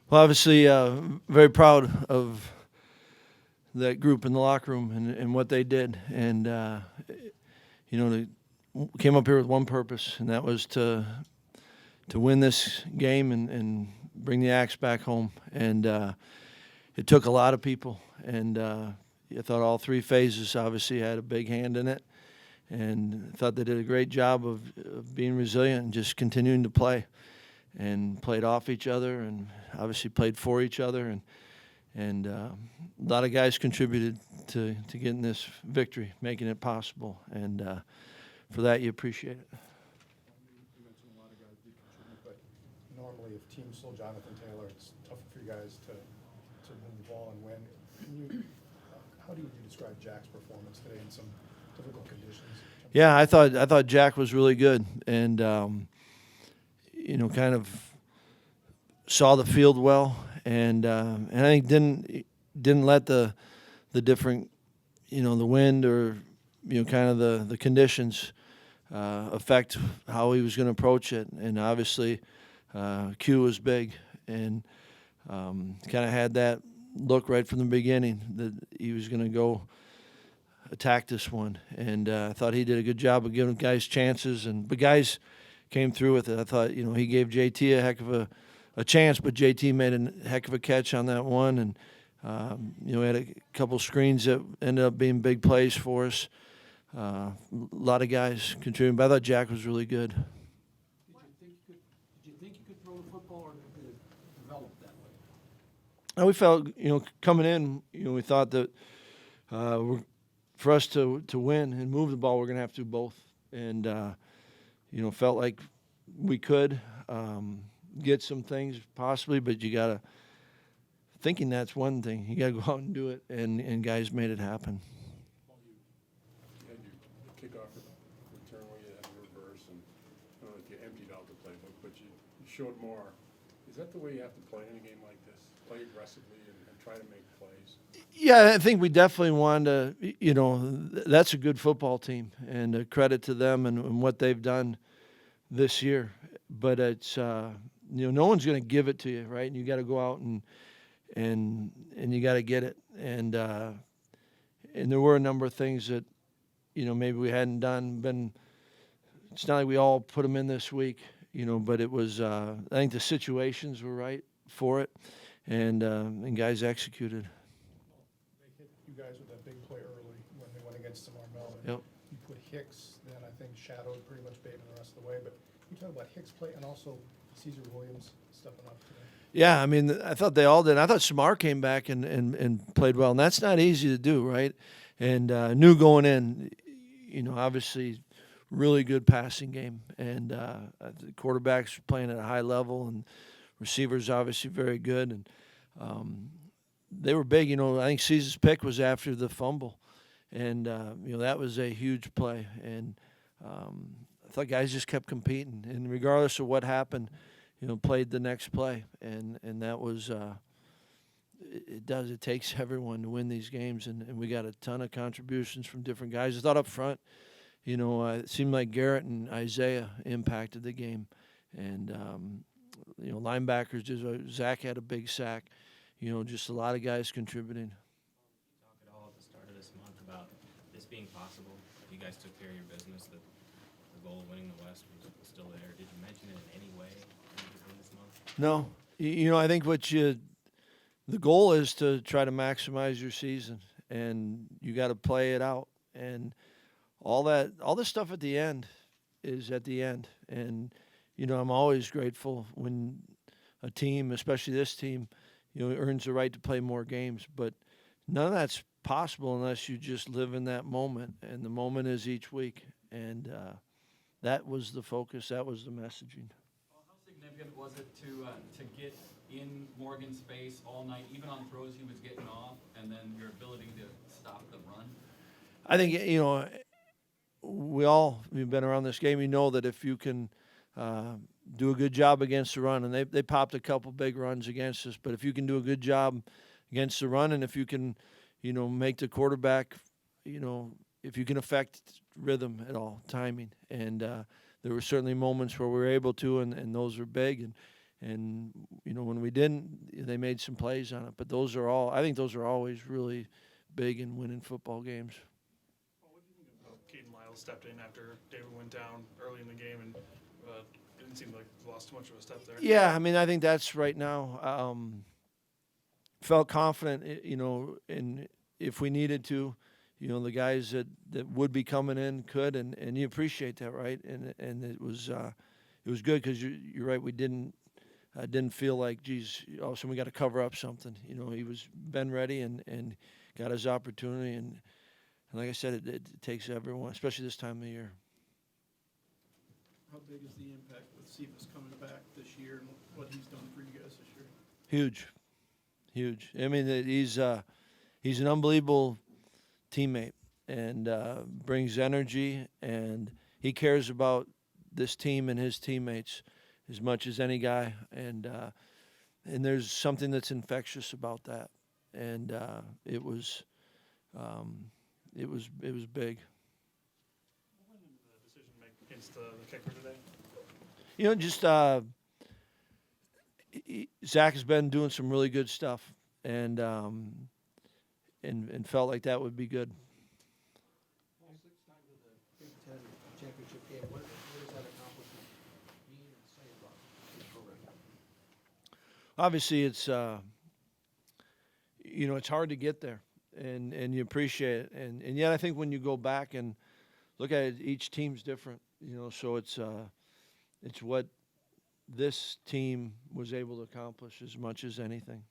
Well, obviously, very proud of that group in the locker room and what they did. And, they came up here with one purpose, and that was to win this game and bring the Axe back home. And it took a lot of people. And I thought all three phases obviously had a big hand in it. And I thought they did a great job of being resilient and just continuing to play. And played off each other and obviously played for each other. And a lot of guys contributed to getting this victory, making it possible. And for that, you appreciate it. You mentioned a lot of guys did contribute, but normally if teams slow Jonathan Taylor, it's tougher for you guys to move the ball and win. How do you describe Jack's performance today in some difficult conditions? Yeah, I thought Jack was really good, and kind of saw the field well, and I think didn't let the different, the wind or kind of the conditions affect how he was going to approach it. And obviously, Q was big, and kind of had that look right from the beginning that he was going to go attack this one. And I thought he did a good job of giving guys chances, but guys came through with it. I thought, he gave JT a heck of a chance, but JT made a heck of a catch on that one. And, we had a couple screens that ended up being big plays for us. A lot of guys contributing, but I thought Jack was really good. Did you think you could throw the football, or did it develop that way? And we felt, coming in, we thought that for us to win and move the ball, we're going to have to do both. And, felt like we could get some things possibly, but you got to, thinking that's one thing. You got to go out and do it, and guys made it happen. Well, you had your kickoff return where you had a reverse, and I don't know if you emptied out the playbook, but you showed more. Is that the way you have to play in a game like this? Play aggressively and try to make plays? Yeah, I think we definitely wanted to, that's a good football team, and a credit to them and what they've done this year. But it's, no one's going to give it to you, right? And you got to go out and you got to get it. And there were a number of things that, maybe we hadn't done. It's not like we all put them in this week, but it was, I think the situations were right for it, and guys executed. They hit you guys with that big play early when they went against Marmel. Yep. You put Hicks, then I think shadowed pretty much Bateman the rest of the way. But you talk about Hicks' play and also Caesar Williams stepping up today. Yeah, I mean, I thought they all did. I thought Samar came back and played well, and that's not easy to do, right? And knew going in, obviously really good passing game, and the quarterbacks playing at a high level, and receivers obviously very good, and they were big. I think Caesar's pick was after the fumble, and that was a huge play, and I thought guys just kept competing, and regardless of what happened, played the next play, and that was it takes everyone to win these games, and we got a ton of contributions from different guys. I thought up front, it seemed like Garrett and Isaiah impacted the game, and linebackers, Zach had a big sack, just a lot of guys contributing. Talk at all at the start of this month about this being possible. You guys took care of your business. The goal of winning the West was still there. Did you mention it in any way in this month? No, I think the goal is to try to maximize your season, and you got to play it out, and all the stuff at the end is at the end, and I'm always grateful when a team, especially this team, earns the right to play more games, but none of that's possible unless you just live in that moment, and the moment is each week, and that was the focus, that was the messaging. Well, how significant was it to get in Morgan's face all night, even on throws he was getting off, and then your ability to stop the run? I think, we've been around this game, that if you can do a good job against the run, and they popped a couple big runs against us, but if you can do a good job against the run, and if you can, make the quarterback, if you can affect rhythm at all, timing, and there were certainly moments where we were able to, and those were big, and when we didn't, they made some plays on it. But I think those are always really big in winning football games. Well, what do you think of how Caden Lyles stepped in after David went down early in the game and didn't seem like he lost too much of a step there? Yeah, I mean, I think that's right now. Felt confident, and if we needed to, the guys that would be coming in could, and you appreciate that, right? And it was good because you're right. We didn't feel like, geez, all of a sudden we got to cover up something. He was been ready and got his opportunity, and like I said, it takes everyone, especially this time of year. How big is the impact with Cephas coming back this year and what he's done for you guys this year? Huge. I mean, he's an unbelievable teammate and brings energy, and he cares about this team and his teammates as much as any guy, and there's something that's infectious about that, and it was big. What went into the decision to make against the kicker today? Just Zach has been doing some really good stuff, and felt like that would be good. Six times in the Big Ten championship game. What does that accomplishment mean and say about the program? Obviously, it's it's hard to get there, and you appreciate it, and yet I think when you go back and look at it, each team's different, so it's what this team was able to accomplish as much as anything.